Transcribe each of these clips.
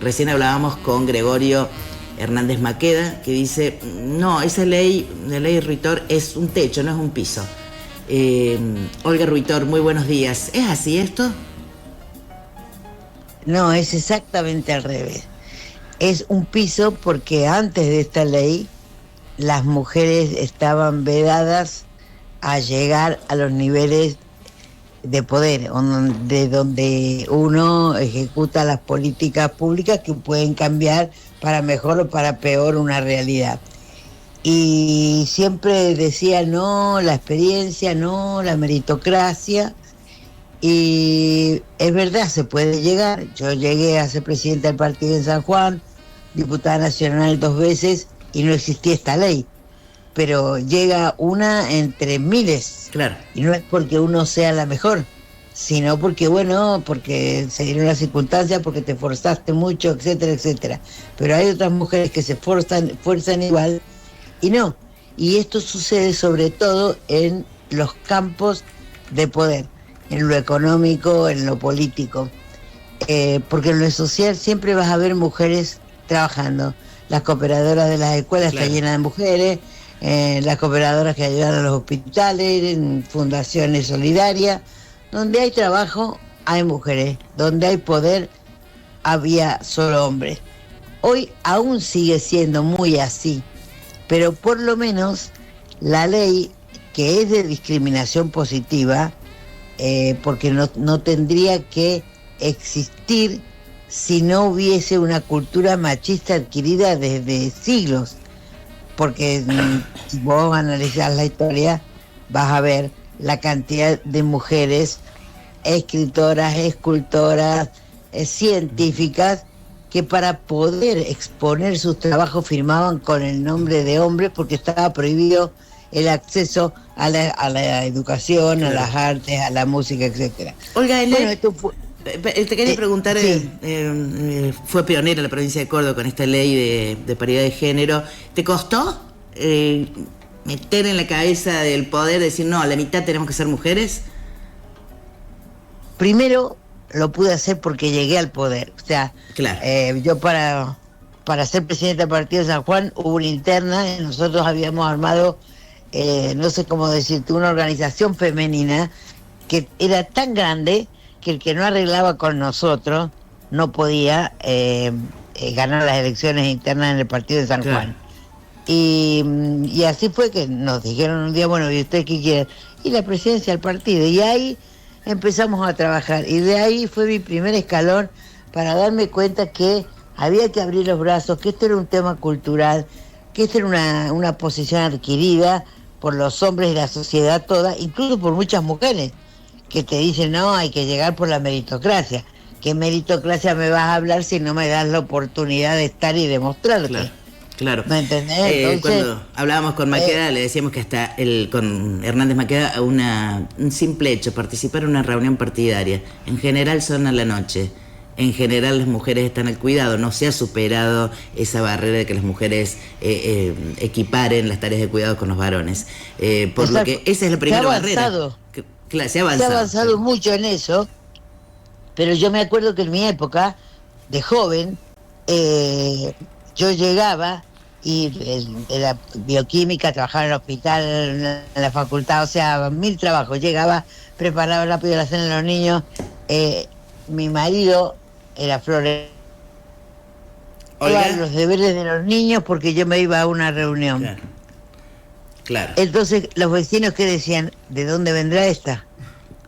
Recién hablábamos con Gregorio Hernández Maqueda, que dice, no, esa ley, la ley Ruitor, es un techo, no es un piso. Olga Ruitor, muy buenos días. ¿Es así esto? No, es exactamente al revés. Es un piso porque antes de esta ley las mujeres estaban vedadas a llegar a los niveles de poder, de donde uno ejecuta las políticas públicas que pueden cambiar para mejor o para peor una realidad. Y siempre decía no, la experiencia, no, la meritocracia. Y es verdad, se puede llegar. Yo llegué a ser presidenta del partido en San Juan, diputada nacional 2 veces, y no existía esta ley. Pero llega una entre miles. Claro. Y no es porque uno sea la mejor, sino porque, bueno, porque se dieron las circunstancias, porque te esforzaste mucho, etcétera, etcétera. Pero hay otras mujeres que se esfuerzan igual y no. Y esto sucede sobre todo en los campos de poder, en lo económico, en lo político. Porque en lo social siempre vas a ver mujeres trabajando. Las cooperadoras de las escuelas están llenas de mujeres, las cooperadoras que ayudan a los hospitales, en fundaciones solidarias. Donde hay trabajo, hay mujeres. Donde hay poder, había solo hombres. Hoy aún sigue siendo muy así, pero por lo menos la ley, que es de discriminación positiva, porque no tendría que existir si no hubiese una cultura machista adquirida desde siglos. Porque si vos analizás la historia, vas a ver la cantidad de mujeres escritoras, escultoras, científicas, que para poder exponer sus trabajos firmaban con el nombre de hombres porque estaba prohibido el acceso a la educación, a las artes, a la música, etcétera. Olga, te quería preguntar, sí. Fue pionera la provincia de Córdoba con esta ley de paridad de género. ¿Te costó meter en la cabeza del poder, decir, no, a la mitad tenemos que ser mujeres? Primero lo pude hacer porque llegué al poder. O sea, claro. Yo para ser presidenta del partido de San Juan hubo una interna, nosotros habíamos armado, no sé cómo decirte, una organización femenina que era tan grande que el que no arreglaba con nosotros no podía ganar las elecciones internas en el partido de San Juan. Y así fue que nos dijeron un día, bueno, ¿y usted qué quiere? Y la presidencia del partido. Y ahí empezamos a trabajar. Y de ahí fue mi primer escalón para darme cuenta que había que abrir los brazos, que esto era un tema cultural, que esto era una posición adquirida por los hombres de la sociedad toda, incluso por muchas mujeres, que te dicen, no, hay que llegar por la meritocracia. ¿Qué meritocracia me vas a hablar si no me das la oportunidad de estar y demostrarte? Claro. ¿Me entendés? Entonces, cuando hablábamos con Maqueda, le decíamos que hasta con Hernández Maqueda, un simple hecho, participar en una reunión partidaria, en general son a la noche. En general las mujeres están al cuidado, no se ha superado esa barrera de que las mujeres equiparen las tareas de cuidado con los varones. Por lo que esa es la primera barrera. Se ha avanzado mucho en eso, pero yo me acuerdo que en mi época de joven, yo llegaba y era bioquímica, trabajaba en el hospital, en la facultad, o sea, 1000 trabajos. Llegaba, preparaba rápido la cena de los niños. Mi marido era florero. Los deberes de los niños porque yo me iba a una reunión. Claro. Entonces los vecinos que decían, ¿de dónde vendrá esta?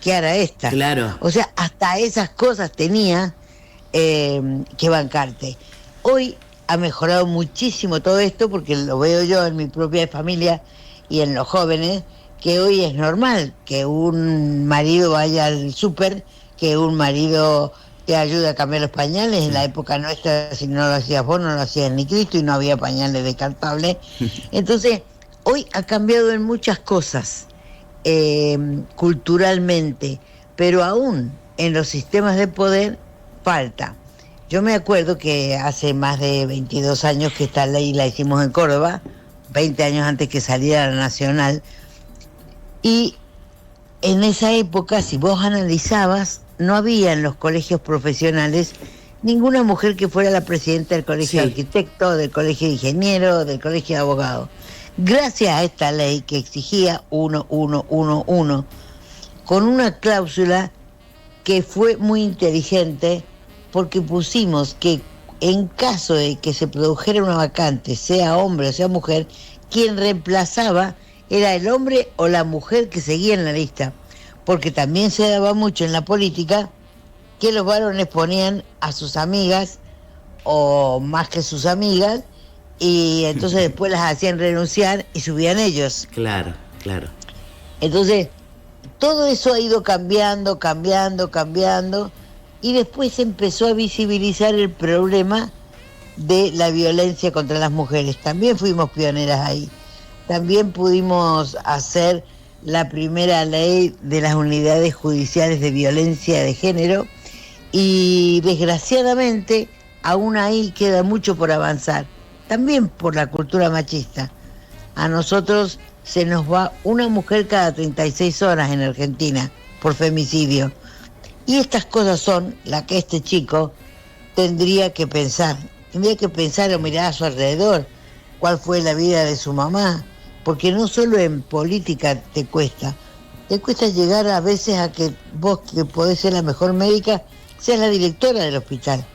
¿Qué hará esta? Claro. O sea, hasta esas cosas tenía que bancarte. Hoy ha mejorado muchísimo todo esto porque lo veo yo en mi propia familia y en los jóvenes, que hoy es normal que un marido vaya al súper, que un marido te ayude a cambiar los pañales. En la época nuestra, si no lo hacías vos, no lo hacías ni Cristo, y no había pañales descartables. Entonces, hoy ha cambiado en muchas cosas, culturalmente, pero aún en los sistemas de poder falta. Yo me acuerdo que hace más de 22 años que esta ley la hicimos en Córdoba, 20 años antes que saliera la nacional, y en esa época, si vos analizabas, no había en los colegios profesionales ninguna mujer que fuera la presidenta del colegio de Sí. arquitectos, del colegio de ingenieros, del colegio de abogados. Gracias a esta ley que exigía 1, con una cláusula que fue muy inteligente, porque pusimos que en caso de que se produjera una vacante, sea hombre o sea mujer, quien reemplazaba era el hombre o la mujer que seguía en la lista, porque también se daba mucho en la política que los varones ponían a sus amigas o más que sus amigas, y entonces después las hacían renunciar y subían ellos. Claro, claro. Entonces, todo eso ha ido cambiando, y después se empezó a visibilizar el problema de la violencia contra las mujeres. También fuimos pioneras ahí. También pudimos hacer la primera ley de las unidades judiciales de violencia de género, y desgraciadamente aún ahí queda mucho por avanzar, también por la cultura machista. A nosotros se nos va una mujer cada 36 horas en Argentina por femicidio. Y estas cosas son las que este chico tendría que pensar o mirar a su alrededor, cuál fue la vida de su mamá, porque no solo en política te cuesta llegar a veces a que vos, que podés ser la mejor médica, seas la directora del hospital.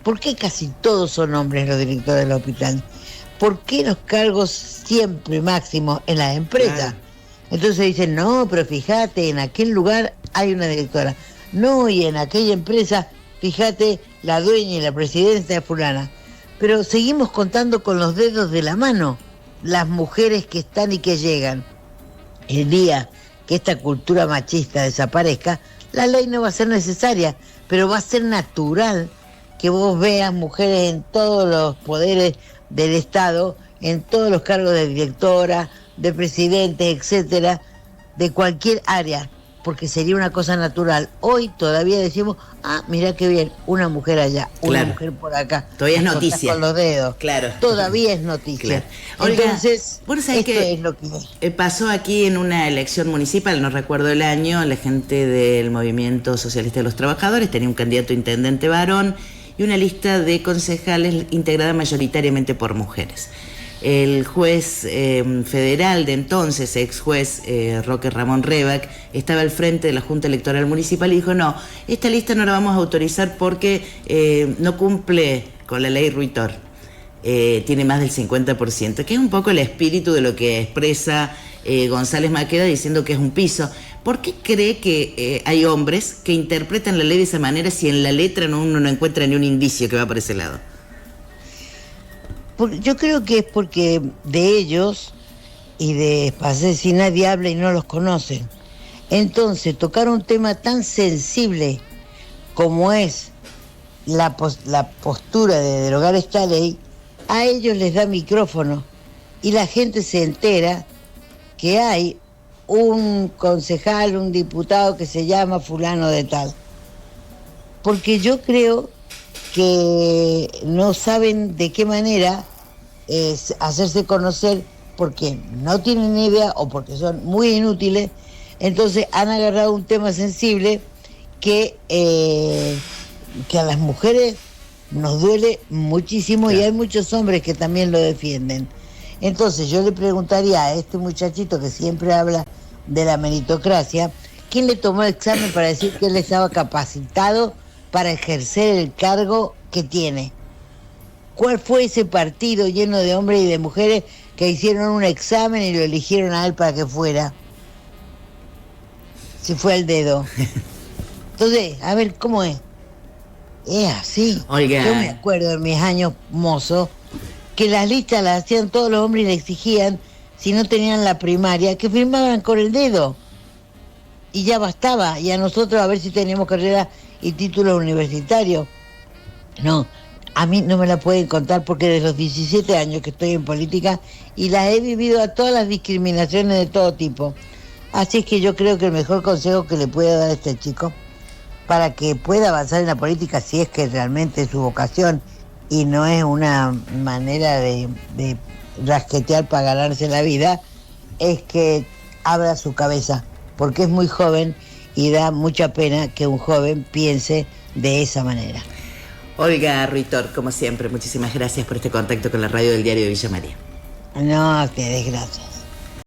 ¿Por qué casi todos son hombres los directores del hospital? ¿Por qué los cargos siempre máximos en las empresas? Claro. Entonces dicen, no, pero fíjate, en aquel lugar hay una directora. No, y en aquella empresa, fíjate, la dueña y la presidenta de fulana. Pero seguimos contando con los dedos de la mano las mujeres que están y que llegan. El día que esta cultura machista desaparezca, la ley no va a ser necesaria, pero va a ser natural que vos veas mujeres en todos los poderes del Estado, en todos los cargos de directora, de presidentes, etcétera, de cualquier área, porque sería una cosa natural. Hoy todavía decimos, mira qué bien, una mujer allá, una Claro. mujer por acá. Todavía es Las contás noticia. con los dedos. Claro. Todavía es noticia. Claro. Olga, Entonces, vos sabés esto que es lo que es. pasó aquí en una elección municipal, no recuerdo el año, la gente del Movimiento Socialista de los Trabajadores tenía un candidato a intendente varón y una lista de concejales integrada mayoritariamente por mujeres. El juez federal de entonces, ex juez Roque Ramón Rebac, estaba al frente de la Junta Electoral Municipal y dijo, no, esta lista no la vamos a autorizar porque no cumple con la ley Ruitor. Tiene más del 50%, que es un poco el espíritu de lo que expresa González Maqueda diciendo que es un piso. ¿Por qué cree que hay hombres que interpretan la ley de esa manera si en la letra uno no encuentra ni un indicio que va por ese lado? Yo creo que es porque de ellos y de si nadie habla y no los conocen. Entonces, tocar un tema tan sensible como es la postura de derogar esta ley, a ellos les da micrófono y la gente se entera que hay un concejal, un diputado que se llama fulano de tal. Porque yo creo que no saben de qué manera hacerse conocer, porque no tienen ni idea o porque son muy inútiles. Entonces han agarrado un tema sensible que a las mujeres nos duele muchísimo, claro. Y hay muchos hombres que también lo defienden. Entonces yo le preguntaría a este muchachito que siempre habla de la meritocracia, ¿quién le tomó el examen para decir que él estaba capacitado para ejercer el cargo que tiene? ¿Cuál fue ese partido lleno de hombres y de mujeres que hicieron un examen y lo eligieron a él para que fuera? Se fue al dedo. Entonces, a ver, ¿cómo es? Es así. Oiga. Yo me acuerdo en mis años mozo que las listas las hacían todos los hombres y le exigían, si no tenían la primaria, que firmaban con el dedo. Y ya bastaba. Y a nosotros a ver si teníamos carrera y título universitario. No, a mí no me la pueden contar porque de los 17 años que estoy en política y las he vivido a todas las discriminaciones de todo tipo. Así es que yo creo que el mejor consejo que le puedo dar a este chico para que pueda avanzar en la política, si es que realmente es su vocación y no es una manera de rasquetear para ganarse la vida, es que abra su cabeza, porque es muy joven y da mucha pena que un joven piense de esa manera. Olga Ruitor, como siempre, muchísimas gracias por este contacto con la radio del Diario de Villa María. No, a ustedes, gracias.